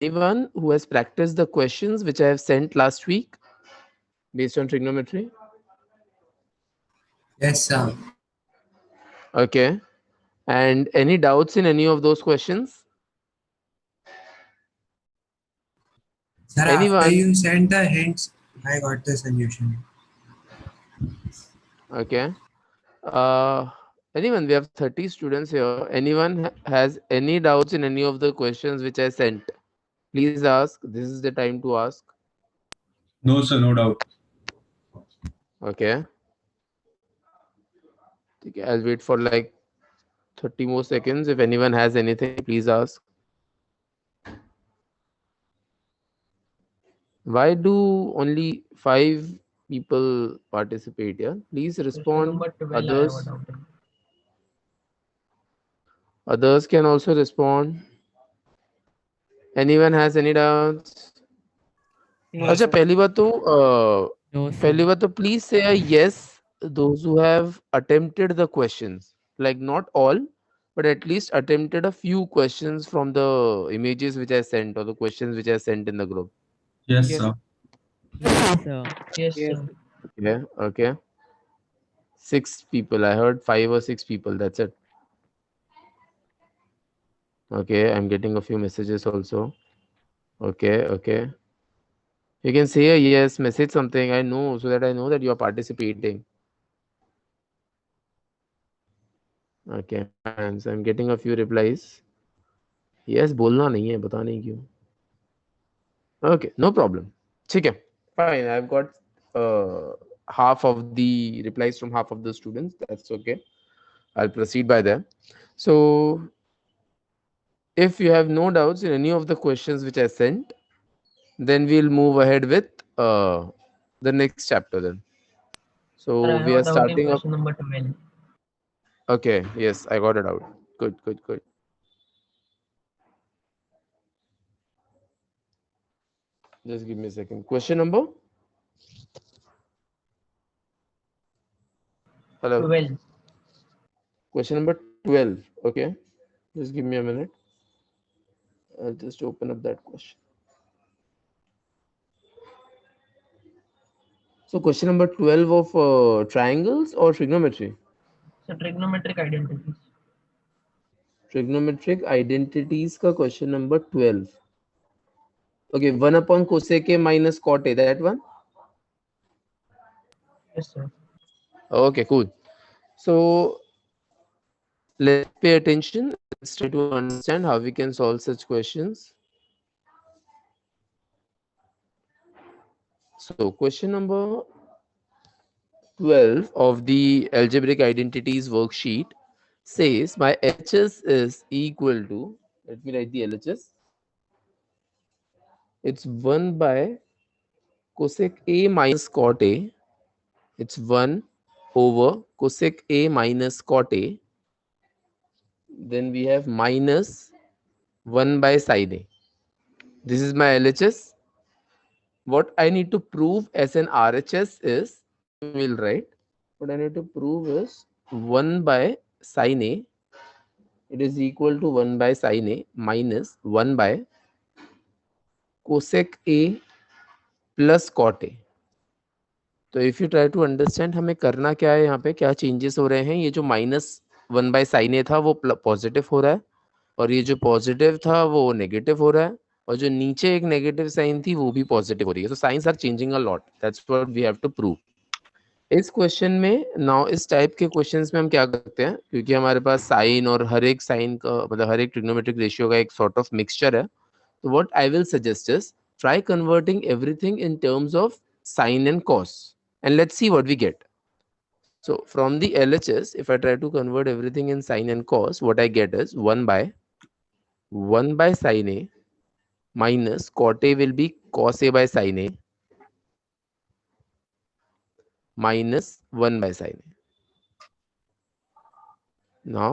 Anyone who has practiced the questions which I have sent last week based on trigonometry? Yes, sir. Okay. And any doubts in any of those questions? Sir, after Anyone? you sent the hints, I got the solution. Okay. Uh, Anyone? We have 30 students here. Anyone has any doubts in any of the questions which I sent? Please ask. This is the time to ask. No, sir, no doubt. Okay. Okay, I'll wait for like 30 more seconds. If anyone has anything, please ask. Why do only 5 people participate here? Please Question respond. number 12, I have a Others, doubt. others can also respond. Anyone has any doubts? No, अच्छा sir. पहली बात तो No, sir. पहली बात तो please say a yes those who have attempted the questions, like not all but at least attempted a few questions from the images which I sent or the questions which I sent in the group. Yes, Yes. sir. Yes, sir. Yes, Yes. sir. Okay, okay. 6 people. I heard 5 or 6 people. That's it. Okay, I'm getting a few messages also. Okay, okay. You can say a yes, message something. I know so that I know that you are participating. Okay, fine. So I'm getting a few replies. Yes, बोलना नहीं है, बता नहीं क्यों. Okay, no problem. ठीक है. Fine. I've got half of the replies from half of the students. That's okay. I'll proceed by them. So if you have no doubts in any of the questions which I sent, then we'll move ahead with the next chapter then. Sir, So I we have are a doubt in starting up. question number 12. Okay, yes, I got it out. Good, good, good. Just give me a second. Question number? Hello. 12. Question number 12. Okay. Just give me a minute. I'll just open up that question. So question number 12 of triangles or trigonometry? So trigonometric identities. Trigonometric identities का question number 12. Okay, 1 upon cosec A minus cot A, that one? Yes, sir. Okay, cool. So let's pay attention. Let's try to understand how we can solve such questions. So question number 12 of the algebraic identities worksheet says my LHS is equal to, let me write the LHS, it's 1 by cosec A minus cot A, it's 1 over cosec A minus cot A, then we have minus 1 by sin A. This is my LHS. What I need to prove as an RHS is, we'll write, what I need to prove is 1 by sin A, it is equal to 1 by sin A minus 1 by cosec A plus cot A. तो if you try to understand हमें करना क्या है, यहाँ पे क्या changes हो रहे हैं. ये जो माइनस 1 बाय साइन ए था वो पॉजिटिव हो रहा है और ये जो पॉजिटिव था वो नेगेटिव हो रहा है और जो नीचे एक नेगेटिव साइन थी वो भी पॉजिटिव हो रही है. So science are changing a lot. That's what we have to prove. इस क्वेश्चन में नाउ इस टाइप के क्वेश्चंस में हम क्या करते हैं, क्योंकि हमारे पास साइन और हर एक साइन का मतलब हर एक ट्रिग्नोमेट्रिक रेशियो का एक सॉर्ट ऑफ मिक्सचर है. तो what I will suggest is try converting everything in terms of sine and cos and let's see what we get. So from the LHS, if I try to convert everything in sine and cos, what I get is 1 by sine A minus cot A will be cos A by sine A minus 1 by sine A. Now,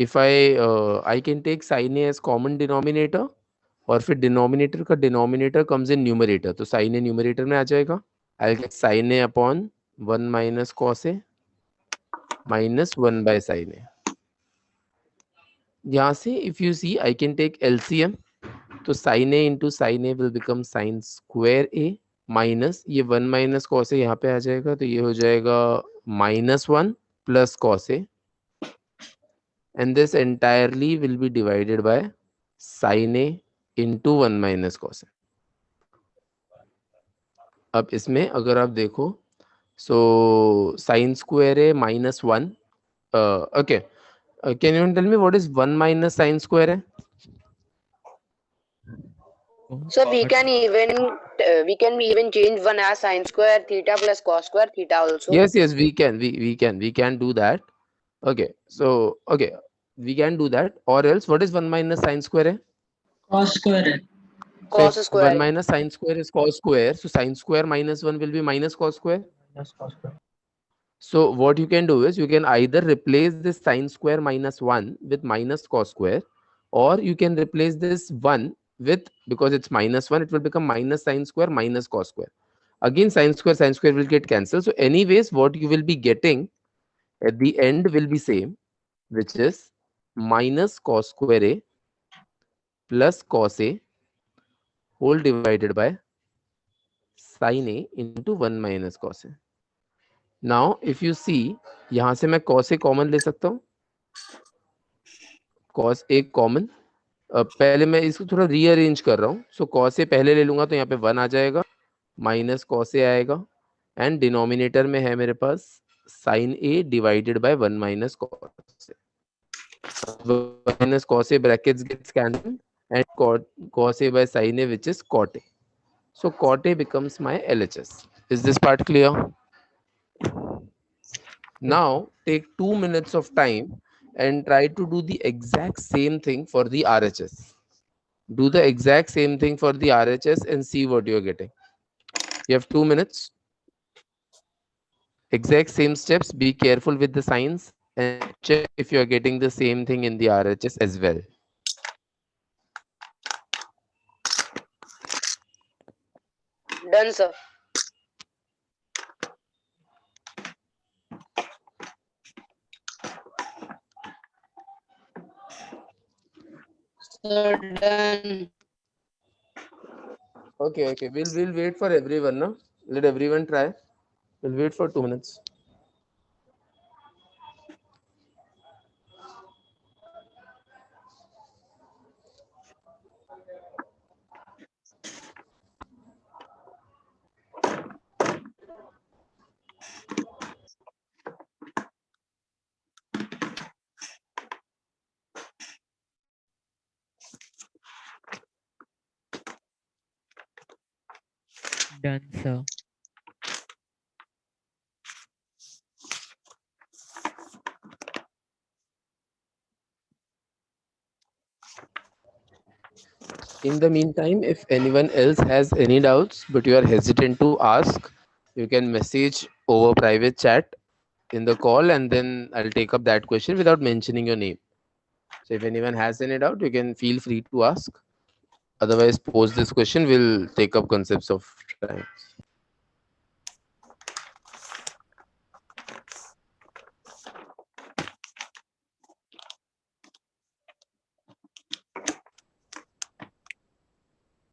if I can take sine A as common denominator और फिर denominator का denominator comes in numerator, तो sine A numerator में आ जाएगा. I get sine A upon 1 minus cos A minus 1 by sine A. यहाँ से if you see I can take LCM. तो sin a into sin a will become sin square a minus ये 1 minus cos a यहाँ पे आ जाएगा, तो ये हो जाएगा -1 plus cos a, and this entirely will be divided by sin a into 1 minus cos a. अब इसमें अगर आप देखो, so sin square a minus 1, okay, can you tell me what is 1 minus sin square a? So we can even change one as sin square theta plus cos square theta also. Yes, we can do that. Okay, so okay, we can do that. Or else, what is 1 minus sin square a? Cos square. Cos So square. 1 minus sin square is cos square. So sin square minus 1 will be minus cos square. Minus cos square. So what you can do is you can either replace this sin square minus 1 with minus cos square, or you can replace this 1 with, because it's minus 1, it will become minus sin square minus cos square. Again, sin square will get cancelled. So anyways, what you will be getting at the end will be same, which is minus cos square a plus cos a whole divided by sin a into 1 minus cos a. Now if you see, यहाँ से मैं cos a common ले सकता हूँ, cos a common. पहले मैं इसको थोड़ा रीअरेंज कर रहा हूँ. सो cos a पहले ले लूंगा तो यहाँ पे 1 आ जाएगा, माइनस cos a आएगा, एंड डिनोमिनेटर में है मेरे पास sin a divided by 1 minus cos a. 1 minus cos a brackets gets cancelled, and cos a by sin a, which is cot a. So cot a becomes my LHS. Is this part clear? Now take 2 minutes of time and try to do the exact same thing for the RHS. Do the exact same thing for the RHS and see what you're getting. You have 2 minutes. Exact same steps. Be careful with the signs and check if you're getting the same thing in the RHS as well. Done, sir. Sir, done. Okay. We'll wait for everyone now. Let everyone try. We'll wait for 2 minutes. Done, sir. In the meantime, if anyone else has any doubts but you are hesitant to ask, you can message over private chat in the call, and then I'll take up that question without mentioning your name. So if anyone has any doubt, you can feel free to ask. Otherwise, post this question, we'll take up concepts of triangles.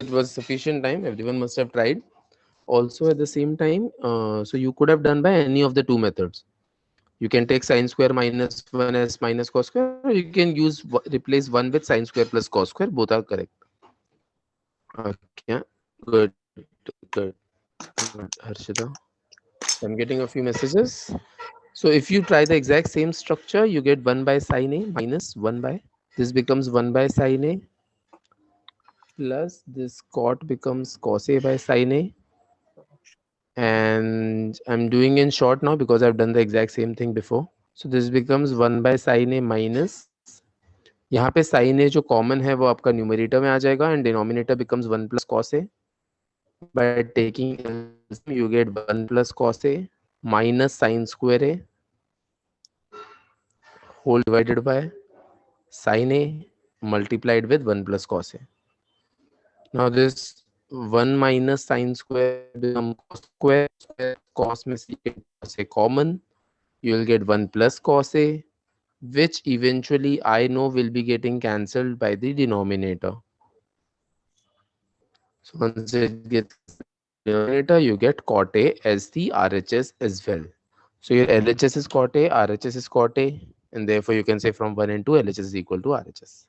It was sufficient time. Everyone must have tried. Also at the same time, so you could have done by any of the two methods. You can take sin square minus 1 as minus cos square, or you can replace 1 with sin square plus cos square. Both are correct. Okay, good. Harshita, I'm getting a few messages. So if you try the exact same structure, you get 1 by sin a minus 1 by, this becomes 1 by sin a, plus this cot becomes cos a by sin a. And I'm doing in short now because I've done the exact same thing before. So this becomes 1 by sin a minus, यहाँ पे sin a जो common है वो आपका numerator में आ जाएगा, and denominator becomes 1 plus cos a. By taking LCM, you get 1 plus cos a minus sin square a whole divided by sin a multiplied with 1 plus cos a. Now this 1 minus sin square becomes cos square, cos में से cos a common, you will get 1 plus cos a, which eventually I know will be getting cancelled by the denominator. So once it gets denominator, you get cot A as the RHS as well. So your LHS is cot A, RHS is cot A, and therefore you can say from 1 and 2 LHS is equal to RHS.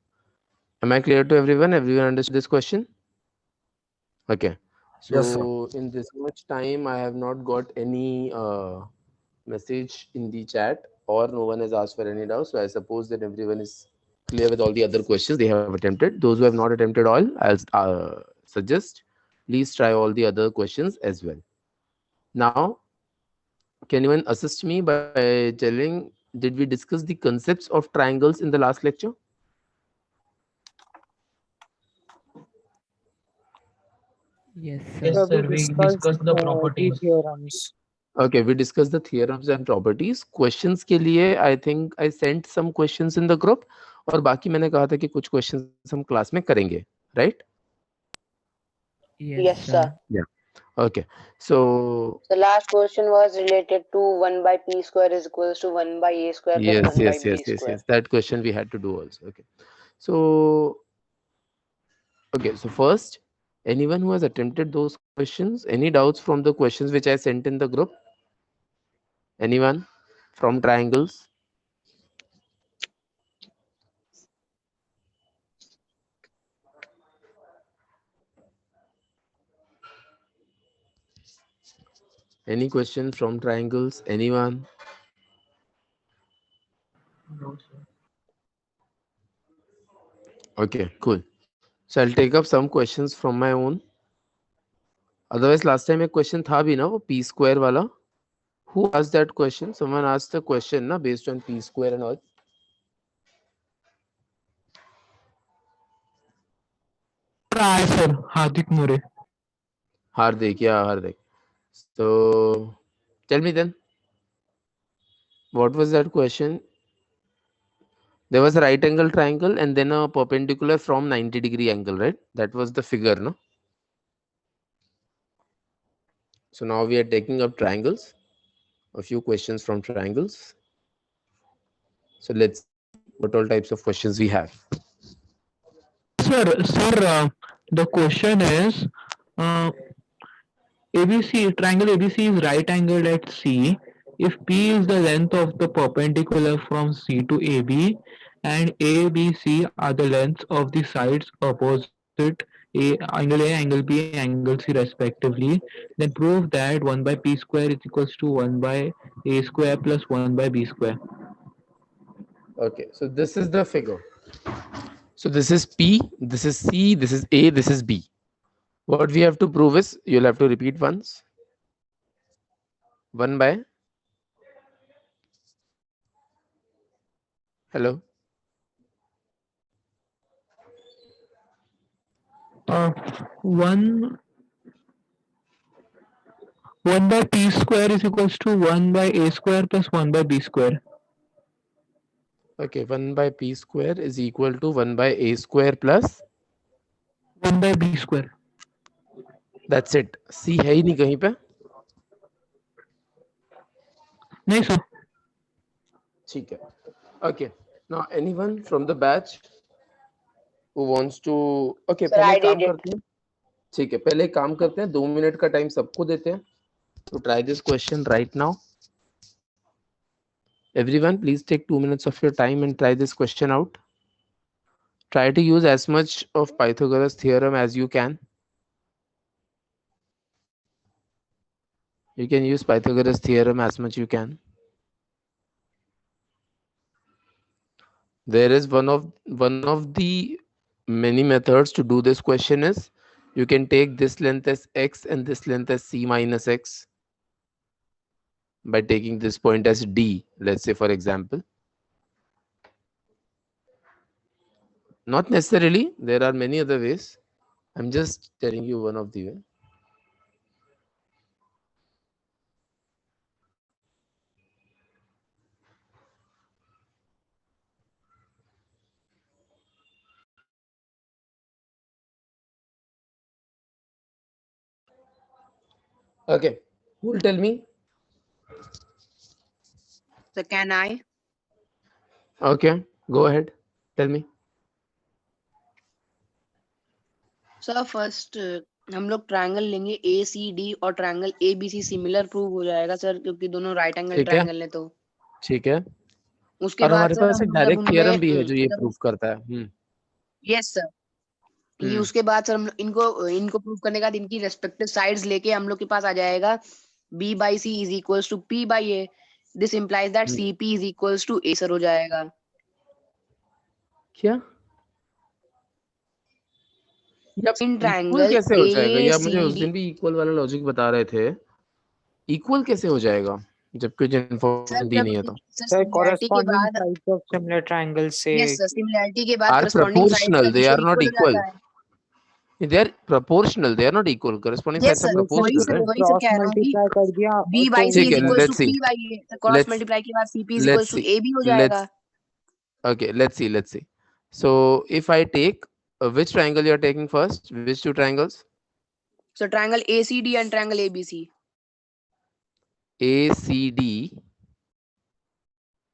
Am I clear to everyone? Everyone understood this question? Okay. So Yes, sir. in this much time, I have not got any message in the chat, or no one has asked for any doubts. So I suppose that everyone is clear with all the other questions they have attempted. Those who have not attempted all, I'll suggest please try all the other questions as well. Now, can anyone assist me by telling, did we discuss the concepts of triangles in the last lecture? Yes, sir. Yes, sir. We discussed the properties. theorems. Okay, we discussed the theorems and properties. Questions के लिए I think I sent some questions in the group, और बाकी मैंने कहा था कि कुछ questions हम class में करेंगे, right? Yes, Yes, sir. Okay, so The last question was related to 1 by p square is equals to 1 by a square plus yes, 1 by yes, b yes, yes, square. yes. That question we had to do also. Okay, so okay, so first, anyone who has attempted those questions, any doubts from the questions which I sent in the group? Anyone from triangles? Any questions from triangles? Anyone? No, sir. Okay, cool. So I'll take up some questions from my own. Otherwise, last time एक question था भी ना, वो p square वाला. Who asked that question? Someone asked the question ना, based on p square and all. Try, sir. Hardik More. Hardik, yeah, Hardik. So tell me then, what was that question? There was a right angle triangle and then a perpendicular from 90-degree angle, right? That was the figure, no? So now we are taking up triangles. A few questions from triangles. So let's see what all types of questions we have. Sir, the question is, ABC triangle ABC is right angled at C. If P is the length of the perpendicular from C to AB, and ABC are the lengths of the sides opposite A, angle B, angle C respectively, then prove that 1 by P square is equals to 1 by A square plus 1 by B square. Okay, so this is the figure. So this is P, this is C, this is A, this is B. What we have to prove is, you'll have to repeat once. 1 by, hello? One by P square is equals to 1 by A square plus 1 by B square. Okay, 1 by P square is equal to 1 by A square plus 1 by B square. that's it. C है ही नहीं कहीं पे. नहीं sir. ठीक है. Okay, now anyone from the batch who wants to, okay, Sir, पहले I काम did it. करते हैं. ठीक है, पहले काम करते हैं. 2 मिनट का टाइम सबको देते हैं. To try this question right now. Everyone, please take 2 minutes of your time and try this question out. Try to use as much of Pythagoras theorem as you can. You can use Pythagoras theorem as much you can. There is one of the many methods to do this question is, you can take this length as x and this length as c minus x by taking this point as d, let's say, for example. Not necessarily, there are many other ways. I'm just telling you one of the way. Okay, who will tell me? So can I? Okay, go ahead, tell me. So first, हम लोग triangle लेंगे A C D और triangle A B C similar prove हो जाएगा sir, क्योंकि दोनों right angle ठीक है, ट्रायंगल है। तो ठीक है। उसके और बाद हमारे सर पास हम एक लोग जब डायरेक्ट थ्योरम भी है उनमें जो ये जब प्रूव करता है। यस सर, ये उसके बाद सर हम लोग इनको इनको प्रूव करने के बाद इनकी रेस्पेक्टिव साइड्स लेके हम लोग के पास आ जाएगा b by C is equals to p by a। This implies that hmm. cp is equals to a sir हो जाएगा। क्या या इन इक्वल ट्रायंगल कैसे हो जाएगा? ए या सी मुझे उस डी दिन भी इक्वल वाला लॉजिक बता रहे थे, इक्वल कैसे हो जाएगा जबकि कुछ सर इन्फॉर्मेशन दी जब नहीं है तो? सर सर सिमिलैरिटी के corresponding बाद sides of similar triangles से यस सर सिमिलैरिटी के बाद आर करस्पॉन्डिंग साइड का proportional, they ratio are not equal हो इक्वल, जाता है। They are proportional, they are not equal, corresponding yes sides are sir proportional, right? वही sir cross कह रहा हूँ कि मल्टीप्लाई कर दिया b तो बाई सी ठीक इज है, equals to let's see, p by a, cross let's multiply के बाद cp is equals let's to see, a भी हो लेट्स जाएगा। okay, let's see. So if I take which triangle you are taking first? Which two triangles? So triangle ACD and triangle ABC. ACD.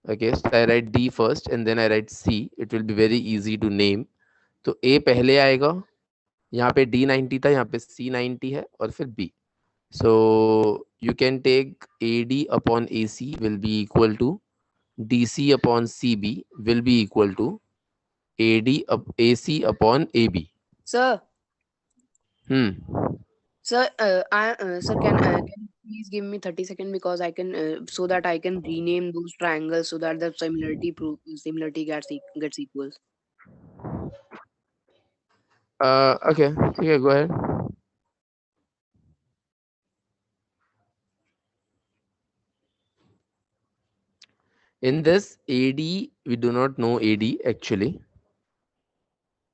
Okay, so I write D first and then I write C. It will be very easy to name. तो A पहले आएगा, यहाँ पे D90 था, यहाँ पे C90 है और फिर B. So you can take AD upon AC will be equal to DC upon CB will be equal to AD up AC upon AB. Sir, Hmm. sir, sir, can you please give me 30 seconds because I can so that I can rename those triangles so that the similarity gets equals. Okay, ठीक है, go ahead. In this AD, we do not know AD actually.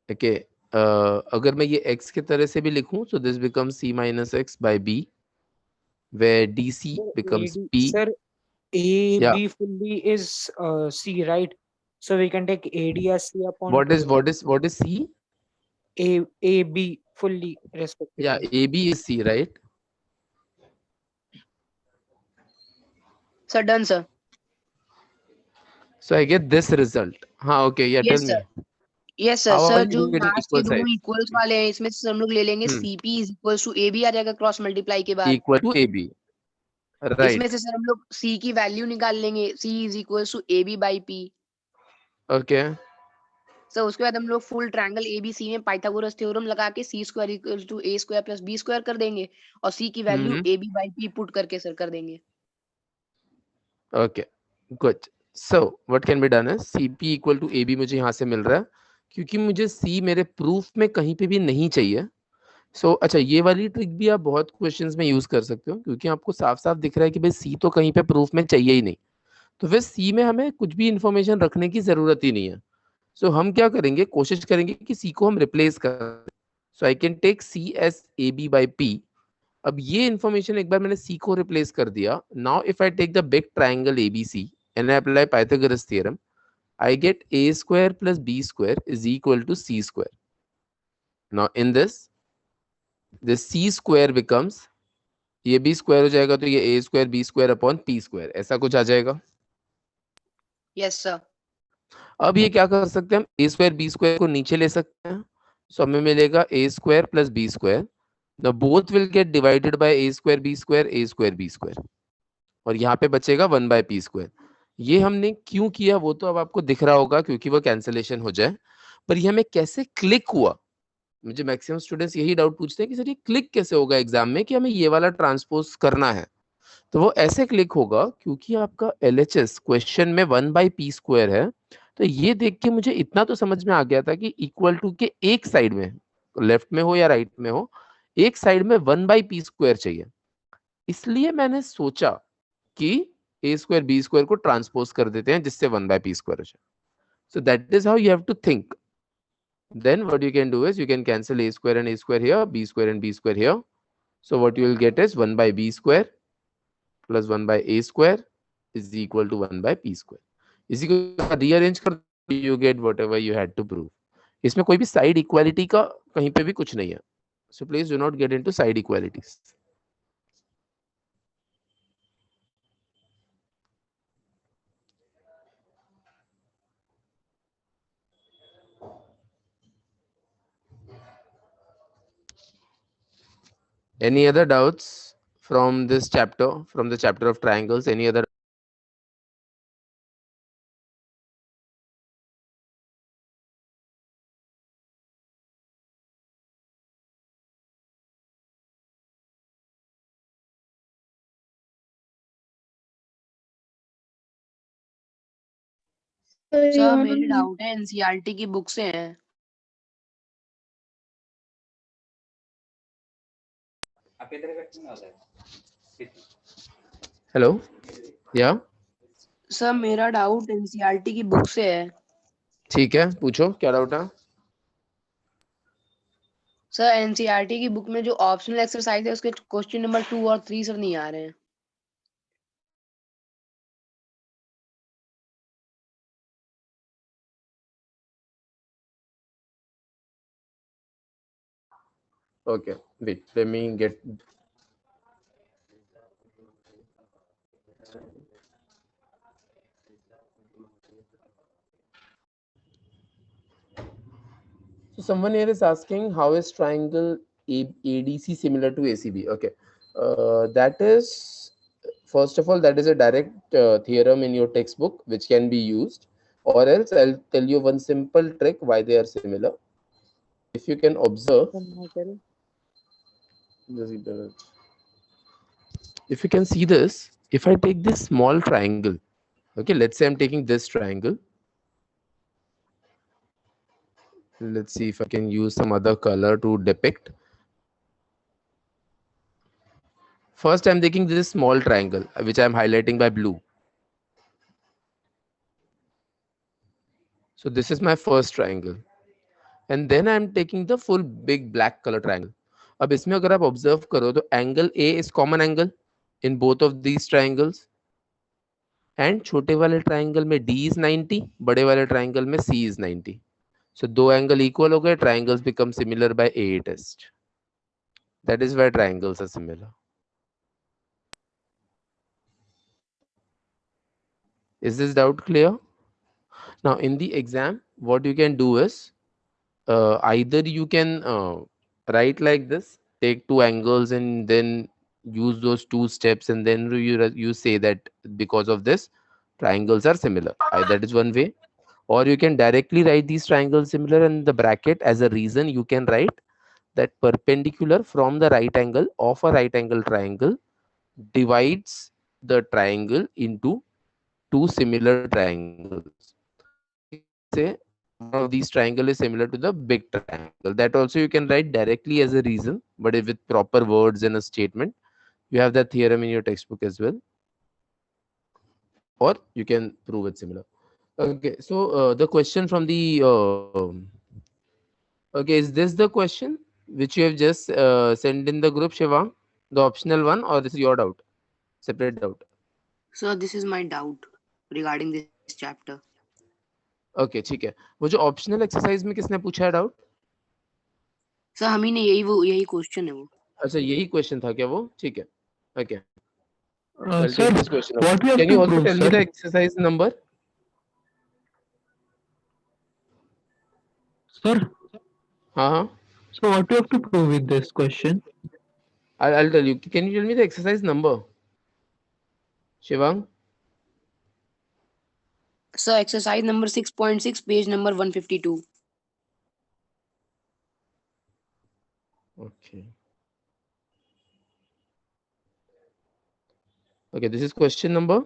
Okay, अगर मैं ये x की तरह से भी लिखूं, so this becomes C minus x by B, where DC becomes P. Sir, Yeah. AB fully is C, right? So we can take AD as C upon What 2. is C? AB fully respectively. Yeah, AB is C, right? Sir, done, sir. So I get this result. हाँ, okay, yeah, Yes, tell sir. me. Yes, sir. How sir are जो you getting last के equal दोनों sides? Equals वाले हैं इसमें से हम लोग ले लेंगे CP is equals to AB आ जाएगा क्रॉस मल्टीप्लाई के बाद। Equal to AB, right? इसमें से सर हम लोग C की वैल्यू निकाल लेंगे, C is equals to AB by P। Okay. Sir उसके बाद हम लोग फुल ट्रायंगल ABC में पाइथागोरस थ्योरम लगा के C square equal to A square plus B square कर देंगे और C की value AB by P put करके सर कर देंगे। Okay, good. So what can be done is CP equal to AB मुझे यहाँ से मिल रहा है क्योंकि मुझे C मेरे प्रूफ में कहीं पे भी नहीं चाहिए। अच्छा, ये वाली ट्रिक भी आप बहुत क्वेश्चंस में यूज कर सकते हो क्योंकि आपको साफ साफ दिख रहा है कि भाई C तो कहीं पे प्रूफ में चाहिए ही नहीं, तो फिर C में हमें कुछ भी इंफॉर्मेशन रखने की जरूरत ही नहीं है। हम क्या करेंगे, कोशिश करेंगे कि C को हम रिप्लेस कर। I can take C as AB by P। अब ये इंफॉर्मेशन एक बार मैंने C को रिप्लेस कर दिया, now if I take the big triangle ABC and I apply Pythagoras theorem, I get A square plus B square is equal to C square. Now in this C square becomes, ये B square हो जाएगा तो ये A square B square upon P square, ऐसा कुछ आ जाएगा। Yes sir. अब ये क्या कर सकते हैं, हम A स्क्वायर B स्क्वायर को नीचे ले सकते हैं, सो हमें मिलेगा A square plus B square. Now both will get divided by A square B square, और यहाँ पे बचेगा 1 by P square। ये हमने क्यों किया वो तो अब आपको दिख रहा होगा क्योंकि वो कैंसलेशन हो जाए, पर ये हमें कैसे क्लिक हुआ, मुझे मैक्सिमम स्टूडेंट्स यही डाउट पूछते हैं कि सर ये क्लिक कैसे होगा एग्जाम में कि हमें ये वाला ट्रांसपोज करना है। तो वो ऐसे क्लिक होगा क्योंकि आपका LHS क्वेश्चन में 1 by P square है, तो ये देख के मुझे इतना तो समझ में आ गया था कि इक्वल टू के एक साइड में, लेफ्ट में हो या राइट में हो, एक साइड में 1 by P स्क्वायर चाहिए। इसलिए मैंने सोचा कि A स्क्वायर B स्क्वायर को ट्रांसपोज कर देते हैं जिससे 1 by P स्क्वायर हो जाए। So that is how you have to think. Then what you can do is you can cancel A square and A square here, B square and B square here. So what you will get is 1 by B square plus 1 by A square is equal to 1 by P square. इसी को rearrange कर you get whatever you had to prove. इसमें कोई भी side equality का कहीं पे भी कुछ नहीं है, so please do not get into side equalities. Any other doubts from this chapter, from the chapter of triangles? Any other? Sir मेरी डाउट है एनसीईआरटी की बुक से है। हेलो, या सर मेरा डाउट एनसीईआरटी की बुक से है। ठीक है, पूछो क्या डाउट है। सर एनसीईआरटी की बुक में जो ऑप्शनल एक्सरसाइज है उसके क्वेश्चन नंबर 2 और 3 सर नहीं आ रहे हैं। Okay, wait, let me get. So someone here is asking how is triangle ADC similar to ACB? Okay, that is, first of all, that is a direct theorem in your textbook which can be used, or else I'll tell you one simple trick why they are similar. If you can observe, if you can see this, if I take this small triangle, okay, let's say I'm taking this triangle. Let's see if I can use some other color to depict. First, I'm taking this small triangle, which I'm highlighting by blue. So this is my first triangle. And then I'm taking the full big black color triangle. अब इसमें अगर आप observe करो तो angle A is common angle in both of these triangles. And छोटे वाले triangle में D is 90, बड़े वाले triangle में C is 90. So दो angle equal हो गए, triangles become similar by A test. That is why triangles are similar. Is this doubt clear? Now in the exam, what you can do is either you can write like this, take two angles and then use those two steps, and then you say that because of this triangles are similar. That is one way. Or you can directly write these triangles similar in the bracket. As a reason, you can write that perpendicular from the right angle of a right angle triangle divides the triangle into two similar triangles. Say one of these triangle is similar to the big triangle. That also you can write directly as a reason, but if with proper words in a statement. You have that theorem in your textbook as well, or you can prove it similar. Okay, so the question from the okay, is this the question which you have just sent in the group, Shivang, the optional one, or this is your doubt, separate doubt? Sir this is my doubt regarding this chapter. Okay, ठीक है। वो जो optional exercise में किसने पूछा है doubt? Sir हम ही ने यही क्वेश्चन है वो। अच्छा, यही क्वेश्चन था क्या वो? ठीक है, okay. I'll Sir, take this question up. what we have Can you to also prove, tell me sir? the exercise number? Sir, हाँ, so what we have to prove with this question? I'll tell you. Can you tell me the exercise number, Shivang? Sir exercise number 6.6 page number 152। Okay. Okay, this is question number.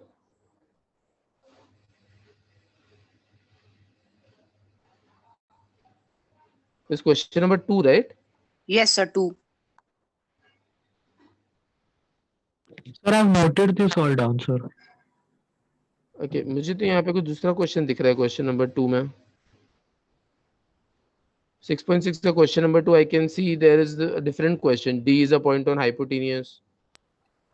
This is question number 2, right? Yes sir 2। Sir, I've noted this all down, sir. Okay, मुझे तो यहाँ पे कुछ दूसरा question दिख रहा है question number 2 में। 6.6 का question number 2, I can see there is a different question. D is a point on hypotenuse,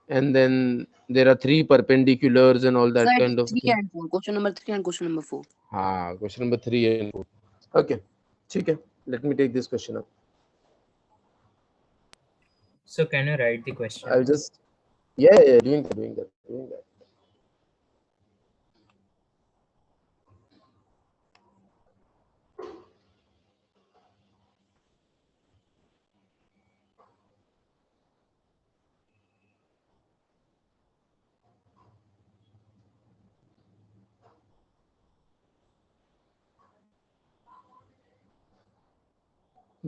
and then there are three perpendiculars and all that sir kind of 3 thing. And 4 question number 3 and question number 4। हाँ, question number 3 and 4. Okay, ठीक है. Let me take this question up. So can you write the question? I'll just, yeah, doing that.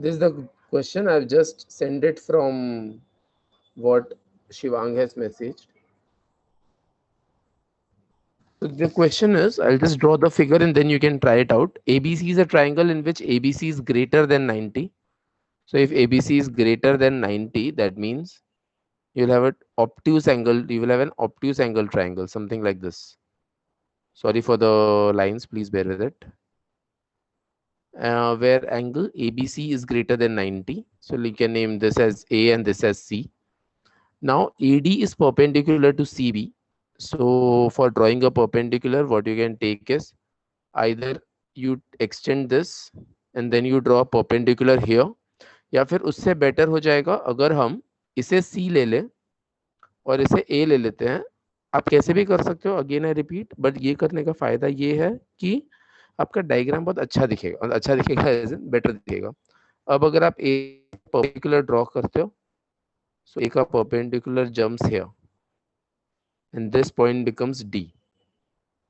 This is the question. I've just sent it from what Shivang has messaged. So the question is, I'll just draw the figure and then you can try it out. ABC is a triangle in which ABC is greater than 90. So if ABC is greater than 90, that means you'll have an obtuse angle. You will have an obtuse angle triangle, something like this. Sorry for the lines, please bear with it. Where angle ABC is greater than 90. So we can name this as A and this as C. Now AD is perpendicular to CB. So for drawing a perpendicular, what you can take is either you extend this and then you draw a perpendicular here, या फिर उससे better हो जाएगा अगर हम इसे C ले लें और इसे A ले लेते हैं. आप कैसे भी कर सकते हो, अगेन आई रिपीट, बट ये करने का फायदा ये है कि आपका डायग्राम बहुत अच्छा दिखेगा, और अच्छा दिखेगा बेटर दिखेगा. अब अगर आप A परपेंडिकुलर ड्रॉ करते हो, so A का perpendicular jumps here and this point becomes D.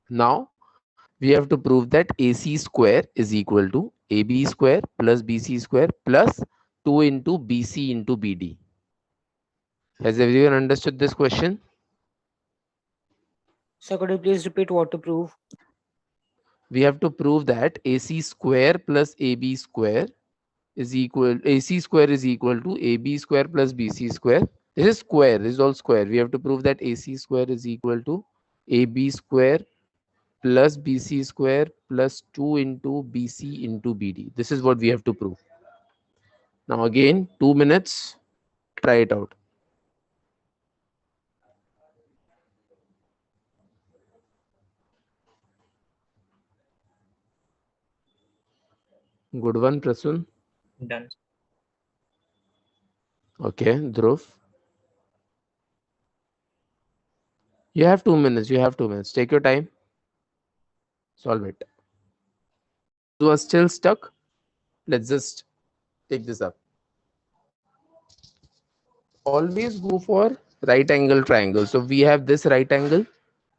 Now we have to prove that AC square is equal to AB square plus BC square plus 2 into BC into BD. Has everyone understood this question? So could you please repeat what to prove? We have to prove that AC square plus AB square is equal, AC square is equal to AB square plus BC square. This is square, this is all square. We have to prove that AC square is equal to AB square plus BC square plus 2 into BC into BD. This is what we have to prove. Now again, 2 minutes, try it out. Good one, Prasun. Done. Okay, Dhruv. You have 2 minutes. You have 2 minutes. Take your time. Solve it. Those who are still stuck, let's just take this up. Always go for right angle triangle. So we have this right angle.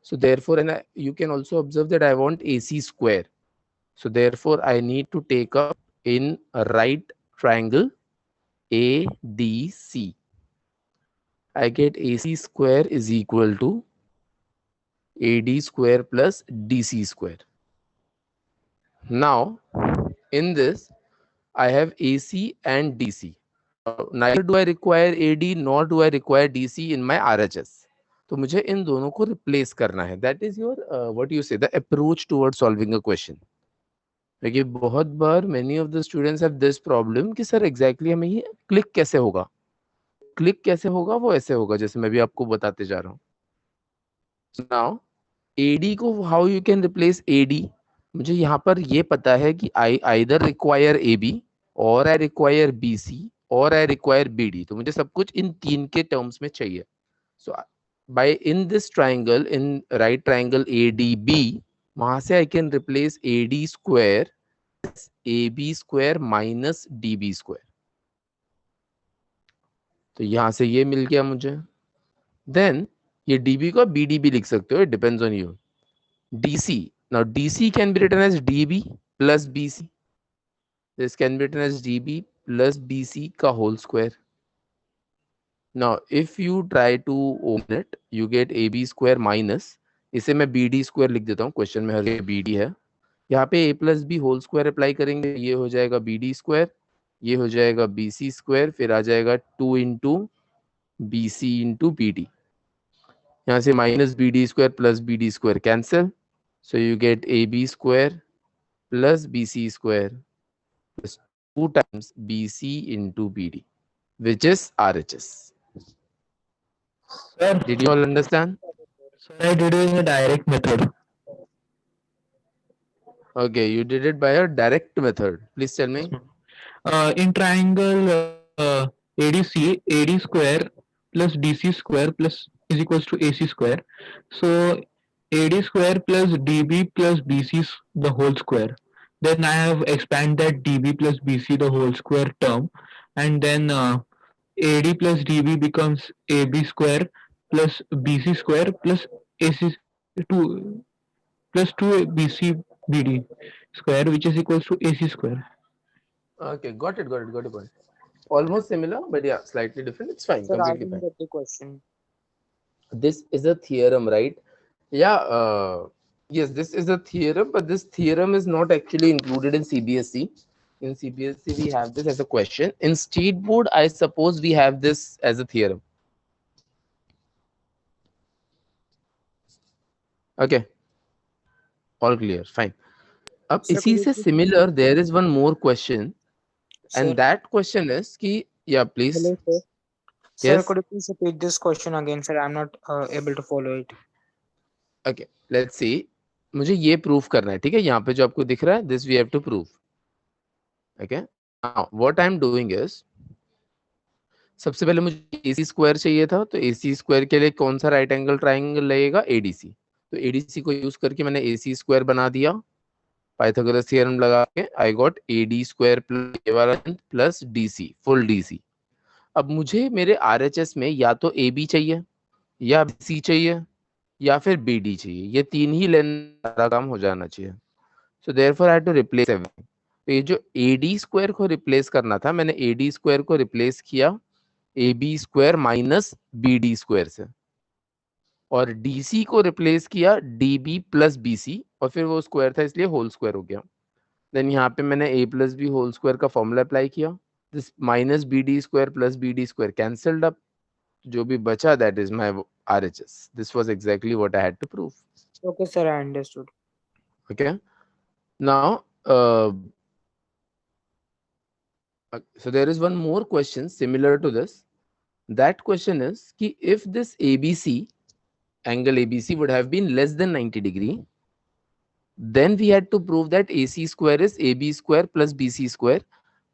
So therefore, and you can also observe that I want AC square. So therefore, I need to take up in a right triangle ADC. I get AC square is equal to AD square plus DC square. Now, in this, I have AC and DC. Neither do I require AD nor do I require DC in my RHS. तो मुझे इन दोनों को replace करना है. That is your what you say, the approach towards solving a question. देखिए बहुत बार many of the students have this problem कि sir exactly हमें ये click कैसे होगा. Click कैसे होगा वो ऐसे होगा जैसे मैं भी आपको बताते जा रहा हूँ. Now AD को how you can replace AD. मुझे यहाँ पर ये पता है कि I either require AB or I require BC or I require BD. तो मुझे सब कुछ इन तीन के terms में चाहिए. So by in this triangle, in right triangle ADB, वहाँ से I can replace AD square AB square minus DB square. तो यहाँ से ये मिल गया मुझे. Then ये DB को BD भी लिख सकते हो. It depends on you. DC. Now DC can be written as DB plus BC. This can be written as DB plus BC का whole square. Now if you try to open it, you get AB square minus, इसे मैं BD square लिख देता हूँ, question में हर जगह BD है. यहाँ पे A plus B whole square apply करेंगे, ये हो जाएगा BD square, ये हो जाएगा BC square, फिर आ जाएगा 2 into BC into BD. यहाँ से minus BD square plus BD square cancel. So you get AB square plus BC square plus 2 times BC into BD, which is RHS. Sir, Did you all understand? sir, I did it in a direct method. Okay, you did it by a direct method. Please tell me. In triangle ADC, AD square plus DC square plus is equals to AC square. So AD square plus DB plus BC the whole square. Then I have expand that DB plus BC the whole square term, and then AD plus DB becomes AB square plus BC square plus AC 2 plus 2 BC BD square, which is equals to AC square. Okay, got it, got it, got it. Point. Almost similar, but yeah, slightly different. It's fine, Sir, I completely didn't fine. get the question. This is a theorem, right? Yeah, yes, this is a theorem, but this theorem is not actually included in CBSE. In CBSE, we have this as a question. In state board, I suppose we have this as a theorem. Okay, all clear, fine. अब Sir, इसी could you से please similar, there is one more question, Sir, and that question is कि yeah, please. hello, sir. Sir, Yes. could you please repeat this question again, sir? I'm not able to follow it. Okay, let's see. मुझे ये proof करना है, ठीक है? यहाँ पे जो आपको दिख रहा है, this we have to prove. Okay. Now, what I'm doing is, सबसे पहले मुझे AC स्क्वायर चाहिए था, तो AC स्क्वायर के लिए कौन सा राइट एंगल ट्राइंगल लगेगा? ADC. तो ADC को यूज करके मैंने AC स्क्वायर बना दिया, पाइथागोरस थ्योरम लगा के I got AD square plus ये वाला प्लस DC, फुल DC. अब मुझे मेरे RHS में या तो AB चाहिए, या BC चाहिए, या फिर BD चाहिए. ये तीन ही लेंथ सारा काम हो जाना चाहिए. So therefore I had to replace everything. तो ये जो AD स्क्वायर को रिप्लेस करना था, मैंने AD स्क्वायर को रिप्लेस किया AB square minus BD square से, और DC को रिप्लेस किया DB प्लस BC, और फिर वो स्क्वायर था इसलिए होल स्क्वायर हो गया. देन यहाँ पे मैंने A plus B whole square का फॉर्मूला अप्लाई किया. This minus BD square plus BD square cancelled up, जो भी बचा that is my RHS. This was exactly what I had to prove. Okay, sir, I understood. Okay. Now, so there is one more question similar to this. That question is कि if this ABC, angle ABC would have been less than 90 degree, then we had to prove that AC square is AB square plus BC square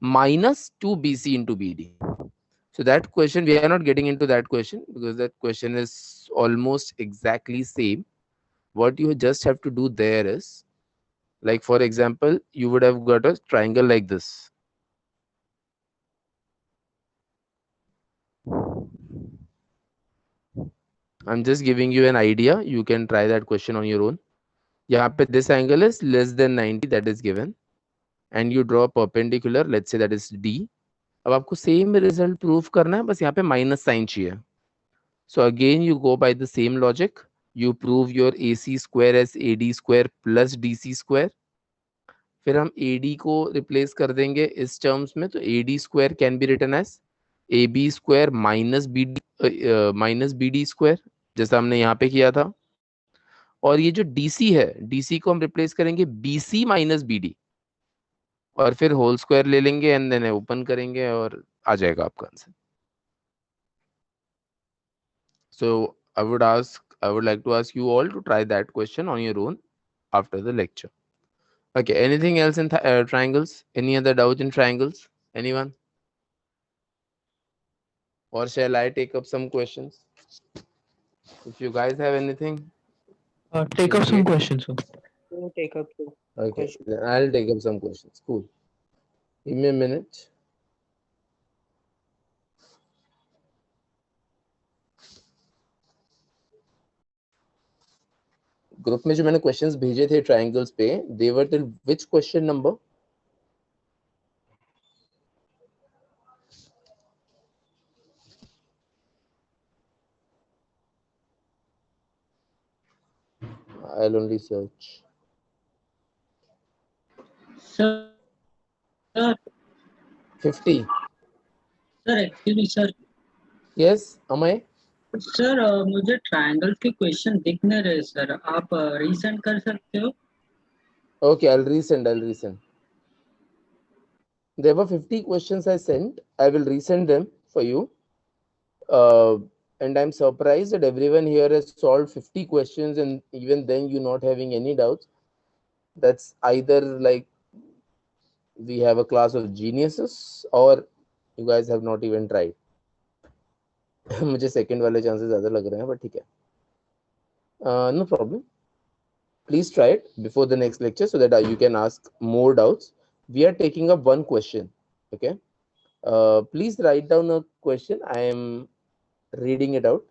minus 2BC into BD. So that question, we are not getting into that question because that question is almost exactly same. What you just have to do there is, like for example, you would have got a triangle like this. I'm just giving you an idea. You can try that question on your own. यहाँ पे this angle is less than 90, that is given, and you draw a perpendicular, let's say that is D. अब आपको same result prove करना है, बस यहाँ पे minus sign चाहिए. So again you go by the same logic. You prove your AC square as AD square plus DC square. फिर हम AD को replace कर देंगे इस terms में, तो AD square can be written as AB square minus BD square, जैसा हमने यहाँ पे किया था. और ये जो DC है, DC को हम रिप्लेस करेंगे BC माइनस BD, और फिर होल स्क्वायर ले लेंगे एंड देन ओपन करेंगे और आ जाएगा आपका answer. So I would like to ask you all to try that question on your own after the lecture. Okay, anything else in triangles? Any other doubt in triangles? Anyone? Or shall I take up some questions? If you guys have anything, Take feel up some free. questions, sir. Can you take up the Okay, question? then I'll take up some questions. Cool. Give me a minute. Group में जो मैंने questions भेजे थे triangles पे, they were till which question number? I'll only search. Sir, 50. sir, actually, sir, Yes, Amay? Sir मुझे triangle के question दिख नहीं रहे सर, आप रीसेंड कर सकते हो? Okay, I'll resend. There were 50 questions I sent. I will resend them for you. And I'm surprised that everyone here has solved 50 questions, and even then you're not having any doubts. That's either like we have a class of geniuses or you guys have not even tried. मुझे second वाले chances ज्यादा लग रहे हैं, but ठीक है. No problem. Please try it before the next lecture so that you can ask more doubts. We are taking up one question. Okay. Please write down a question. I am reading it out.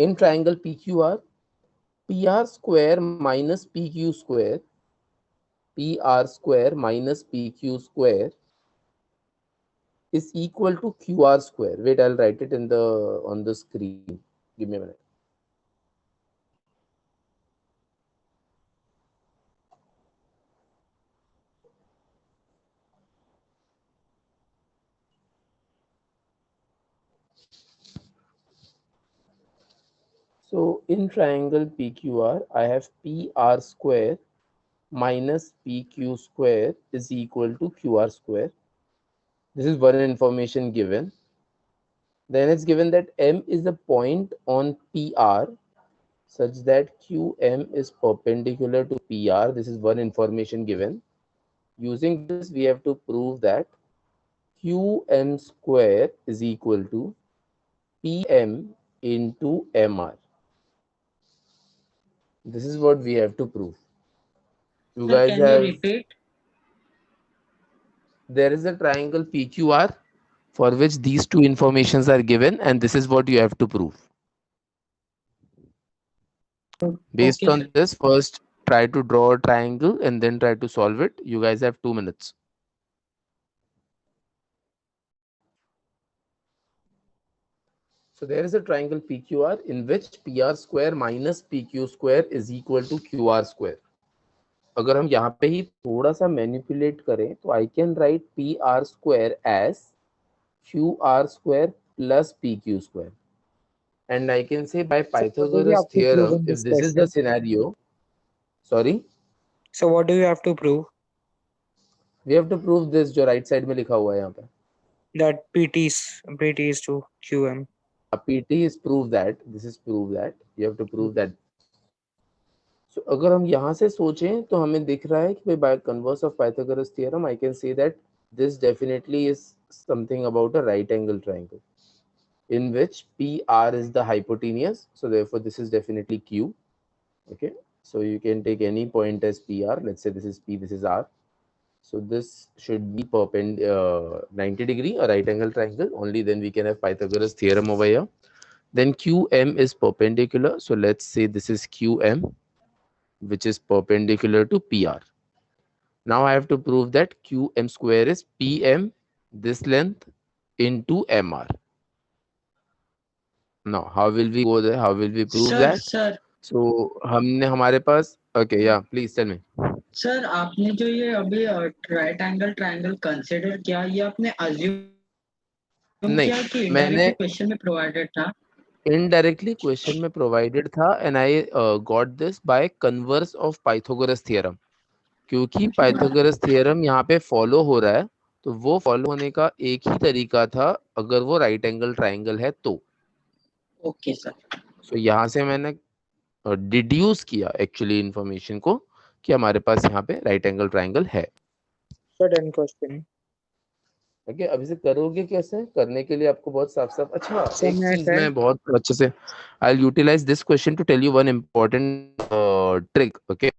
in triangle PQR, PR square minus PQ square, PR square minus PQ square is equal to QR square. Wait, I'll write it in on the screen. Give me a minute. So in triangle PQR, I have PR square minus PQ square is equal to QR square. This is one information given. Then it's given that M is a point on PR such that QM is perpendicular to PR. This is one information given. Using this, we have to prove that QM square is equal to PM into MR. This is what we have to prove. You Sir, guys can have... you repeat? There is a triangle PQR for which these two informations are given, and this is what you have to prove. Based Okay, on sir. this, first try to draw a triangle and then try to solve it. You guys have 2 minutes. So there is a triangle PQR in which PR square minus PQ square is equal to QR square. अगर हम यहाँ पे ही थोड़ा सा manipulate करें तो I can write PR square as QR square plus PQ square. And I can say by Pythagoras theorem, if this is the scenario, sorry. So what do you have to prove? We have to prove this जो right side में लिखा हुआ है यहाँ पे. That PT is to QM. PT is prove that. This is prove that. You have to prove that. So अगर हम यहाँ से सोचें तो हमें दिख रहा है कि by converse of Pythagoras theorem, I can say that this definitely is something about a right angle triangle in which PR is the hypotenuse. So therefore this is definitely Q. Okay. So you can take any point as PR. Let's say this is P, this is R. So this should be 90 degree, a right angle triangle. Only then we can have Pythagoras theorem over here. Then QM is perpendicular. So let's say this is QM, which is perpendicular to PR. Now I have to prove that QM square is PM, this length, into MR. Now, how will we go there? How will we prove that? Sir. So हमने हमारे पास, okay, yeah, please tell me. Sir आपने जो ये अभी right angle triangle consider किया, ये आपने assume किया कि इनडायरेक्टली क्वेश्चन में प्रोवाइडेड था? Indirectly क्वेश्चन में प्रोवाइडेड था and I got this by converse of Pythagoras theorem. क्योंकि Pythagoras theorem यहाँ पे फॉलो हो रहा है, तो वो फॉलो होने का एक ही तरीका था अगर वो राइट एंगल ट्रायंगल है तो. Okay sir. सो यहाँ से मैंने डिड्यूस किया एक्चुअली इंफॉर्मेशन को कि हमारे पास यहाँ पे राइट एंगल ट्रायंगल है. ओके, अभी से करोगे कैसे? करने के लिए आपको बहुत साफ साफ, अच्छा एक चीज मैं बहुत अच्छे से I will utilize this question to tell you one important trick. Okay,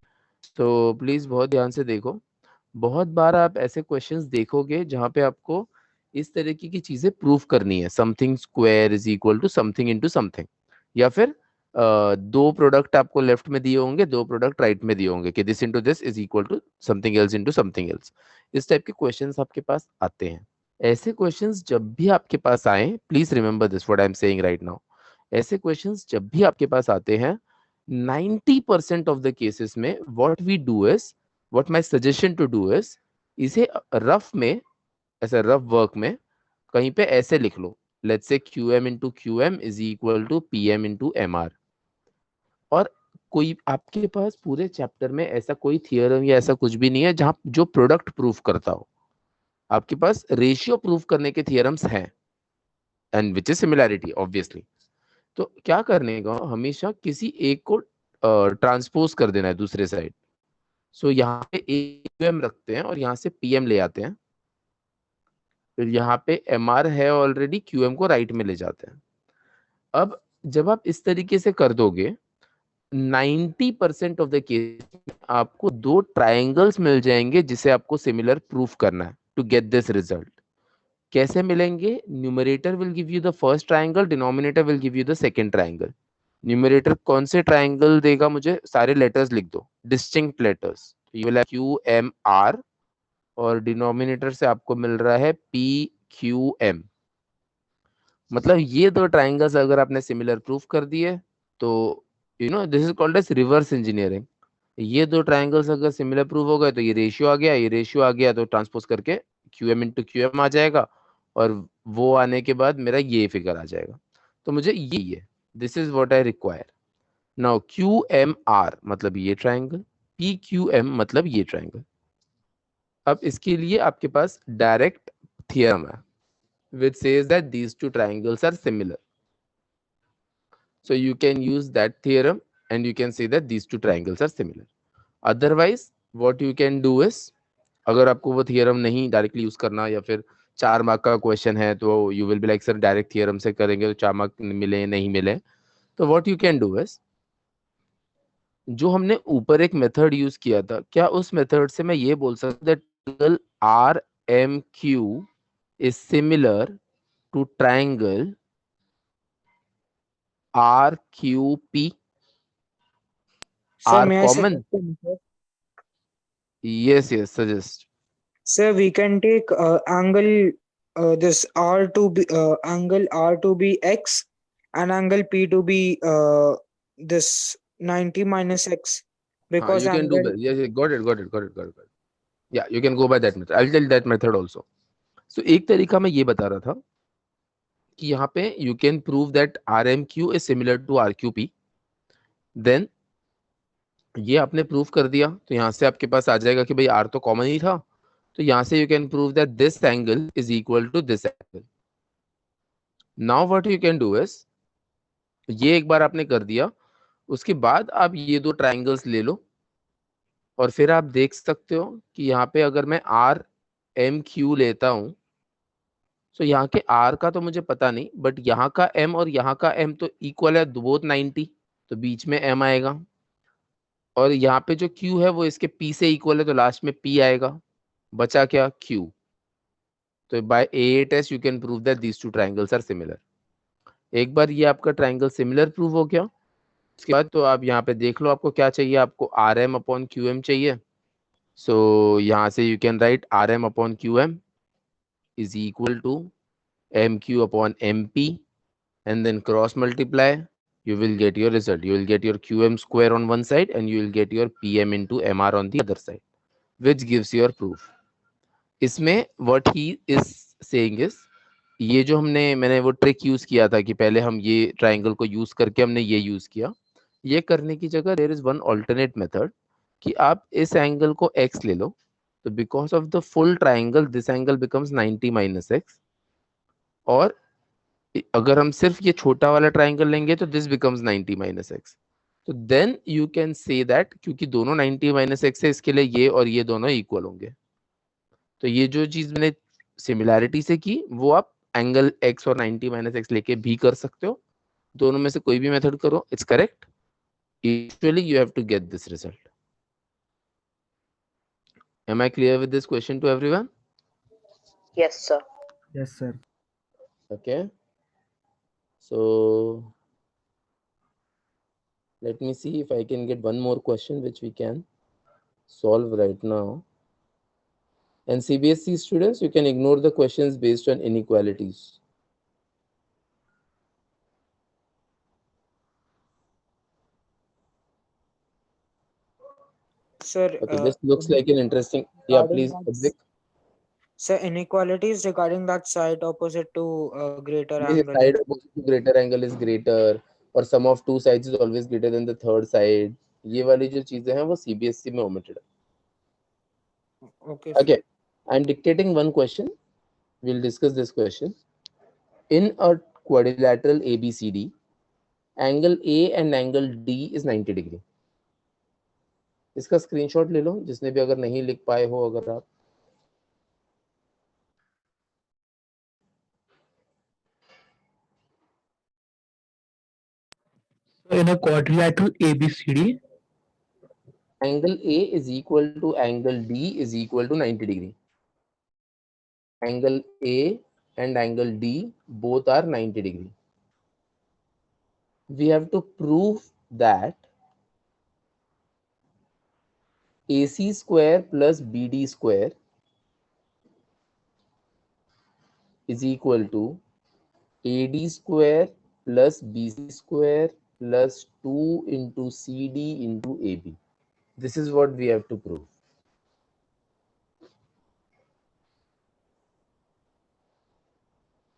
तो प्लीज बहुत ध्यान से देखो. बहुत बार आप ऐसे क्वेश्चंस देखोगे जहाँ पे आपको इस तरीके की चीजें प्रूव करनी है. Something square is equal to something into something, या फिर दो प्रोडक्ट आपको लेफ्ट में दिए होंगे, दो प्रोडक्ट राइट में दिए होंगे कि this into this is equal to something else into something else. इस टाइप के क्वेश्चंस आपके पास आते हैं. ऐसे क्वेश्चंस जब भी आपके पास आए, please remember this what I am saying right now. ऐसे क्वेश्चंस जब भी आपके पास आते हैं, 90% ऑफ द केसेस में what we do is, what my suggestion to do is, इसे रफ में, ऐसे रफ वर्क में कहीं पे ऐसे लिख लो. Let's say QM into QM is equal to PM into MR. और कोई आपके पास पूरे चैप्टर में ऐसा कोई थियरम या ऐसा कुछ भी नहीं है जहां जो प्रोडक्ट प्रूफ करता हो. आपके पास रेशियो प्रूफ करने के थियरम्स हैं, and which is similarity obviously. तो क्या करने का, हमेशा किसी एक को ट्रांसपोज कर देना है दूसरे साइड. सो यहाँ पे QM रखते हैं और यहाँ से PM ले आते हैं. फिर यहाँ पे MR है ऑलरेडी, QM को राइट में ले जाते हैं. अब जब आप इस तरीके से कर दोगे, 90% ऑफ द केस आपको दो ट्रायंगल्स मिल जाएंगे जिसे आपको सिमिलर प्रूफ करना है टू गेट दिस रिजल्ट. कैसे मिलेंगे? Numerator will give you the first triangle, denominator will give you the second triangle. Numerator कौन से ट्राइंगल देगा मुझे? सारे लेटर्स लिख दो, distinct letters. You will have QMR और डिनोमिनेटर से आपको मिल रहा है PQM। मतलब ये दो ट्राइंगल्स अगर आपने सिमिलर प्रूफ कर दिए तो you know this is called as reverse engineering. ये दो ट्राइंगल्स अगर सिमिलर प्रूफ हो गए तो ये रेशियो आ गया, ये रेशियो आ गया तो ट्रांसपोज करके QM इंटू QM आ जाएगा और वो आने के बाद मेरा ये फिगर आ जाएगा। तो मुझे ये this is what I require. Now QMR मतलब ये ट्राइंगल, PQM मतलब ये ट्राइंगल। अब इसके लिए आपके पास डायरेक्ट थियरम है which says that these two triangles are similar. So you can use that theorem and you can say that these two triangles are similar. Otherwise, what you can do is, अगर आपको वो theorem नहीं directly use करना या फिर 4 mark का question है तो you will be like sir direct theorem से करेंगे तो 4 मार्क मिले नहीं मिले, तो what you can do is, जो हमने ऊपर एक मेथड यूज किया था, क्या उस मेथड से मैं ये बोल सकता हूँ that RMQ is similar to triangle RQP Sir, are may I common? suggest a method? Yes, suggest. Sir, we can take angle this R to be angle R to be X and angle P to be this 90 minus X because you can do angle that. Yes, got it. Yeah, you can go by that method. I'll tell that method also. So एक तरीका मैं ये बता रहा था कि यहाँ पे you can prove that RMQ is similar to RQP. Then ये आपने प्रूव कर दिया तो यहाँ से आपके पास आ जाएगा कि भाई R तो कॉमन ही था, तो यहाँ से you can prove that this angle is equal to this angle. Now what you can do is, ये एक बार आपने कर दिया, उसके बाद आप ये दो ट्राइंगल्स ले लो और फिर आप देख सकते हो कि यहाँ पे अगर मैं RMQ लेता हूँ तो यहाँ के R का तो मुझे पता नहीं, बट यहाँ का M और यहाँ का M तो इक्वल है, बोथ 90, तो बीच में M आएगा और यहाँ पे जो Q है वो इसके P से इक्वल है तो लास्ट में P आएगा, बचा क्या? Q। तो by AA test you can prove that these two triangles are similar. एक बार ये आपका ट्राइंगल सिमिलर प्रूव हो गया, उसके बाद तो आप यहाँ पे देख लो आपको क्या चाहिए, आपको RM अपॉन QM चाहिए। सो यहाँ से you can write RM upon QM is equal to MQ upon MP and then cross multiply, you will get your result. You will get your QM square on one side and you will get your PM into MR on the other side, which gives your proof. इसमें what he is saying is, ये जो मैंने वो trick use किया था कि पहले हम ये ट्राइंगल को यूज करके हमने ये यूज किया, ये करने की जगह there is one alternate method कि आप इस एंगल को x ले लो, तो because of the full triangle this angle becomes 90 minus x, और अगर हम सिर्फ ये छोटा वाला ट्राइंगल लेंगे तो दिस बिकम्स 90 माइनस एक्स। तो then you can say that क्योंकि दोनों 90 माइनस एक्स है, इसके लिए ये और ये दोनों इक्वल होंगे। तो ये जो चीज मैंने सिमिलैरिटी से की वो आप एंगल x और 90 माइनस एक्स लेके भी कर सकते हो, दोनों में से कोई भी मेथड करो, it's correct. Usually you have to get this result. Am I clear with this question to everyone? Yes, sir. Yes, sir. Okay. So let me see if I can get one more question which we can solve right now. And CBSE students, you can ignore the questions based on inequalities. Sir, Okay, this looks like an interesting. Yeah, regarding please. that- Advik. Sir, inequalities regarding that side opposite to greater This angle. side opposite to greater angle is greater, or sum of two sides is always greater than the third side. ये वाली जो चीजें हैं वो CBSE में omitted है. Okay. Okay, I'm dictating one question. We'll discuss this question. In a quadrilateral ABCD, angle A and angle D is 90 degree. इसका screenshot ले लो जिसने भी अगर नहीं लिख पाए हो, अगर आप in a quadrilateral ABCD, angle A is equal to angle D is equal to 90 degree. Angle A and angle D both are 90 degree. we have to prove that AC square plus BD square is equal to AD square plus BC square plus 2 into CD into AB. This is what we have to prove.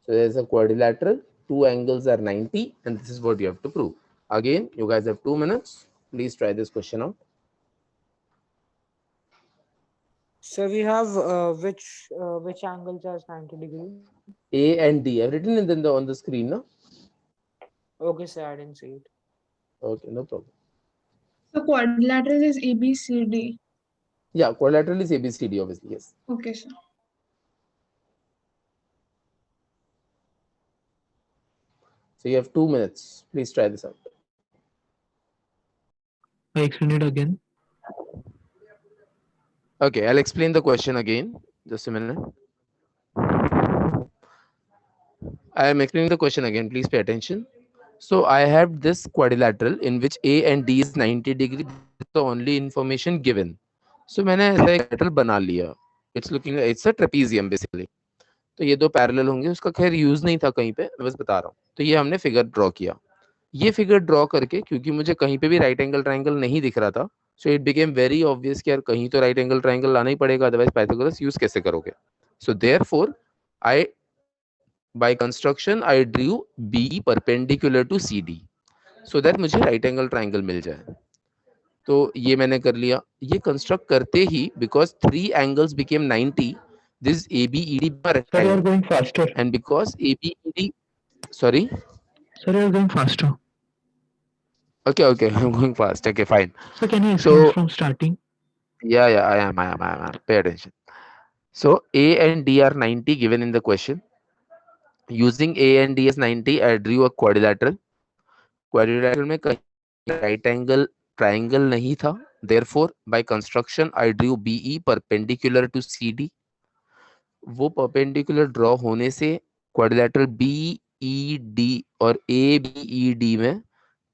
So there's a quadrilateral, two angles are 90, and this is what you have to prove. Again, you guys have 2 minutes. Please try this question out. So we have which angles are 90 degrees? A and D. I've written it on the screen, no? Okay, sir, I didn't see it. Okay, no problem. So quadrilateral is ABCD. Yeah, quadrilateral is ABCD, obviously, yes. Okay, sir. So you have 2 minutes. Please try this out. I explain it again. Okay, I'll explain the question again. Just a minute. I am explaining the question again. Please pay attention. So I have this quadrilateral in which A and D is 90 degree. That's the only information given. So मैंने ऐसा एक quadrilateral बना लिया. It's a trapezium basically. तो ये दो parallel होंगे. उसका खैर यूज नहीं था कहीं पे. मैं बस बता रहा हूँ. तो ये हमने फिगर ड्रॉ किया. ये फिगर ड्रॉ करके क्योंकि मुझे कहीं पे भी राइट एंगल ट्रायंगल नहीं दिख रहा था, so it became very obvious कि यार कहीं तो राइट एंगल ट्रायंगल लाना ही पड़ेगा, अदरवाइज पाइथागोरस यूज कैसे करोगे. सो therefore I by construction I drew BE perpendicular to CD so that मुझे राइट एंगल ट्रायंगल मिल जाए. तो ये मैंने कर लिया. ये कंस्ट्रक्ट करते ही because 3 angles became 90, this ABED Sir, you are going faster. and because ABED, sorry? Sir, you are going faster. Okay, I'm going fast. Okay, fine. So can you explain from starting? Yeah, I am. Pay attention. So A and D are 90 given in the question. Using A and D as 90, I drew a quadrilateral. Quadrilateral में कहीं right angle triangle नहीं था. Therefore, by construction, I drew BE perpendicular to CD. वो perpendicular draw होने से quadrilateral BED और ABED में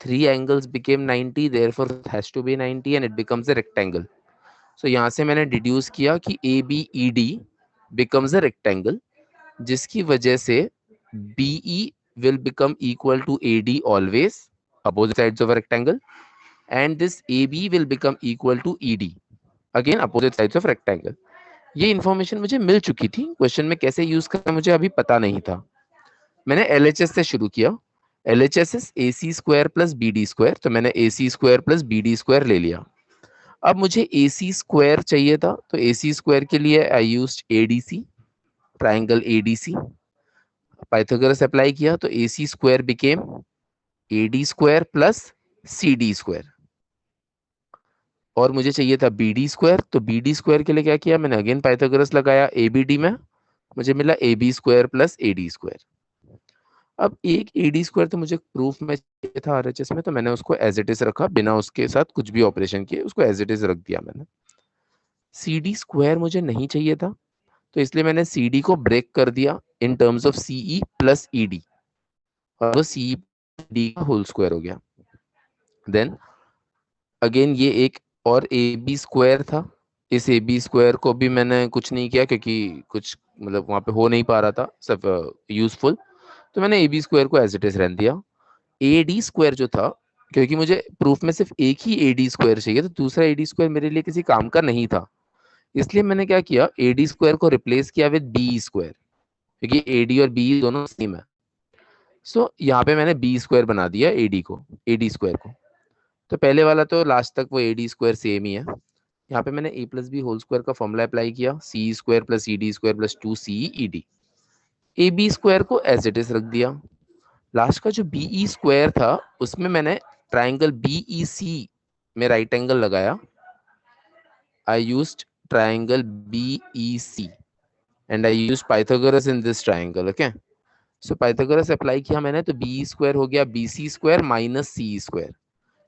3 angles became 90. Therefore, it has to be 90 and it becomes a rectangle. So यहाँ से मैंने deduce किया कि ABED becomes a rectangle, जिसकी वजह से BE will become equal to AD always, opposite sides of a rectangle, and this AB will become equal to ED, again opposite sides of rectangle. ये information मुझे मिल चुकी थी. Question में कैसे use करना मुझे अभी पता नहीं था. मैंने LHS से शुरू किया. LHS is AC square plus BD square. तो मैंने AC square plus BD square ले लिया. अब मुझे AC स्क्वायर चाहिए था, तो AC स्क्वायर के लिए I used ADC, triangle ADC. Pythagoras apply किया तो AC square became AD square plus CD square. और मुझे चाहिए था BD स्क्वायर, तो BD स्क्वायर के लिए क्या किया मैंने, अगेन पाइथागोरस लगाया ABD में, मुझे मिला AB square plus AD square. अब एक AD स्क्वायर तो मुझे प्रूफ में चाहिए था RHS में, तो मैंने उसको एज इट इज रखा, बिना उसके साथ कुछ भी ऑपरेशन किए उसको एज इट इज रख दिया मैंने. CD स्क्वायर मुझे नहीं चाहिए था, तो इसलिए मैंने CD को ब्रेक कर दिया in terms of CE plus ED, और वो CE D का होल स्क्वायर हो गया. देन अगेन ये एक और AB स्क्वायर था. इस AB स्क्वायर को भी मैंने कुछ नहीं किया क्योंकि कुछ मतलब वहां पे हो नहीं पा रहा था सब यूजफुल, तो मैंने AB स्क्वायर को एज इट इज रहने दिया. AD स्क्वायर जो था, क्योंकि मुझे प्रूफ में सिर्फ एक ही AD स्क्वायर चाहिए, तो दूसरा AD स्क्वायर मेरे लिए किसी काम का नहीं था, इसलिए मैंने क्या किया, AD स्क्वायर को रिप्लेस किया विद BE स्क्वायर, क्योंकि AD और BE दोनों सेम है. सो यहाँ पे मैंने B स्क्वायर बना दिया AD स्क्वायर को. तो पहले वाला तो लास्ट तक वो AD स्क्वायर सेम ही है. यहाँ पे मैंने A plus B whole square का फॉर्मूला अप्लाई किया, CE square plus ED square plus 2CE ED. AB square को एज इट इज रख दिया. लास्ट का जो BE स्क्वायर था उसमें मैंने ट्राइंगल BEC में राइट एंगल लगाया. I used triangle BEC and I used Pythagoras in this triangle. Okay, so Pythagoras apply किया मैंने, तो BE स्क्वायर हो गया BC square minus CE square.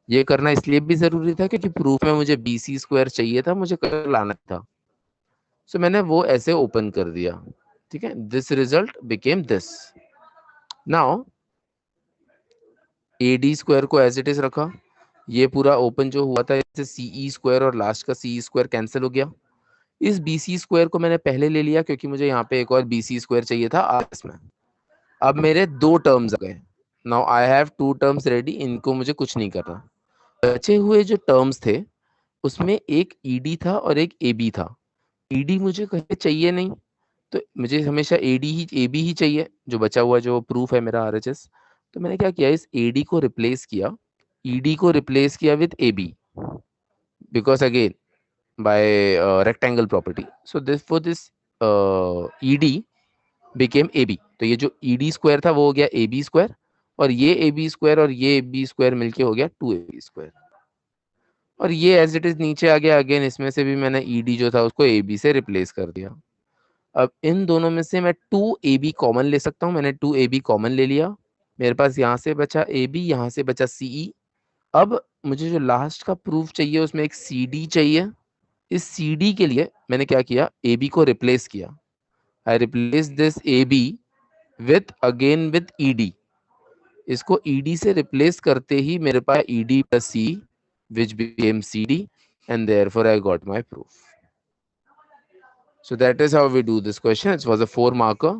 ये करना इसलिए भी जरूरी था क्योंकि प्रूफ में मुझे BC स्क्वायर चाहिए था, मुझे कर लाना था. सो मैंने वो ऐसे ओपन कर दिया. ठीक है, this result became this. Now AD square को एज इट इज रखा, ये पूरा ओपन जो हुआ था इससे CE स्क्वायर और लास्ट का CE स्क्वायर कैंसिल हो गया। इस BC स्क्वायर को मैंने पहले ले लिया क्योंकि मुझे यहाँ पे एक और BC स्क्वायर चाहिए था RS में। अब मेरे 2 टर्म्स आ गए। Now I have 2 terms ready, इनको मुझे कुछ नहीं करना। बचे हुए जो टर्म्स थे उसमें एक ED था और एक AB था। ED मुझे कहीं चाहिए नहीं, तो मुझे हमेशा AB ही चाहिए, जो बचा हुआ जो प्रूफ है मेरा RHS। तो मैंने क्या किया, इस AD को रिप्लेस किया, ED को रिप्लेस किया with AB, because again by rectangle property. So this for this ED became AB। तो ये जो ED स्क्वायर था वो हो गया AB स्क्वायर, और ये AB स्क्वायर और ये AB स्क्वायर मिलके हो गया 2AB स्क्वायर। और ये एज इट इज नीचे आ गया। अगेन इसमें से भी मैंने ED जो था उसको AB से रिप्लेस कर दिया। अब इन दोनों में से मैं 2AB कॉमन ले सकता हूँ। मैंने 2AB कॉमन ले लिया, मेरे पास यहाँ से बचा AB, यहाँ से बचा CE। अब मुझे जो लास्ट का प्रूफ चाहिए उसमें एक CD चाहिए। इस CD के लिए मैंने क्या किया, AB को रिप्लेस किया। आई replace this AB with ED। इसको ED से रिप्लेस करते ही मेरे पास ED plus C which became CD, and therefore I got my proof. So that is how we do this question. It was a 4 marker.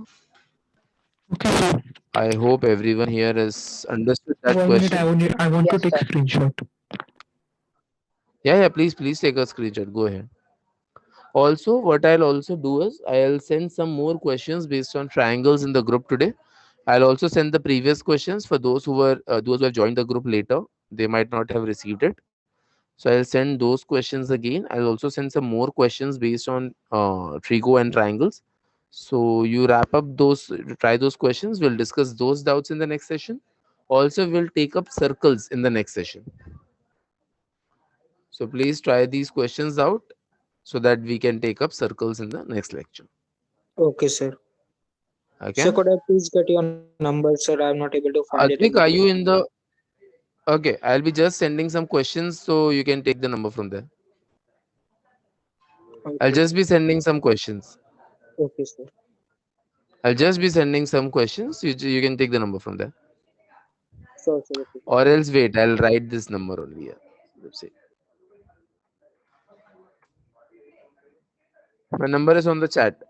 Okay, sir. I hope everyone here has understood that 1 minute, question. I want to Yes, take sir. a screenshot. Yeah, please take a screenshot. Go ahead. Also, what I'll also do is I'll send some more questions based on triangles in the group today. I'll also send the previous questions for those who have joined the group later. They might not have received it. So I'll send those questions again. I'll also send some more questions based on trigo and triangles. So you wrap up try those questions. We'll discuss those doubts in the next session. Also, we'll take up circles in the next session. So please try these questions out so that we can take up circles in the next lecture. Okay, sir. Okay. So could I please get your number, sir? I'm not able to find it. Advik, are you in the... Okay, I'll be just sending some questions so you can take the number from there. Okay. I'll just be sending some questions. Okay, sir. I'll just be sending some questions. You can take the number from there. Sure, sir. Okay. Or else wait, I'll write this number only here. Let's see. My number is on the chat.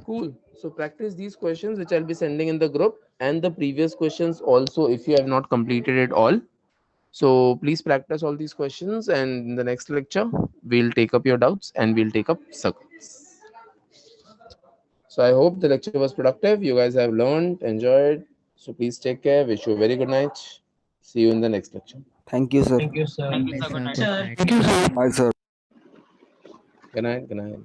Cool. So practice these questions which I'll be sending in the group, and the previous questions also if you have not completed it all. So please practice all these questions, and in the next lecture we'll take up your doubts and we'll take up circles. So I hope the lecture was productive. You guys have learned, enjoyed. So please take care. Wish you a very good night. See you in the next lecture. Thank you, sir. Thank you, sir. Thank you, sir. Good night. Thank you, sir. Bye, sir. Good night. Good night.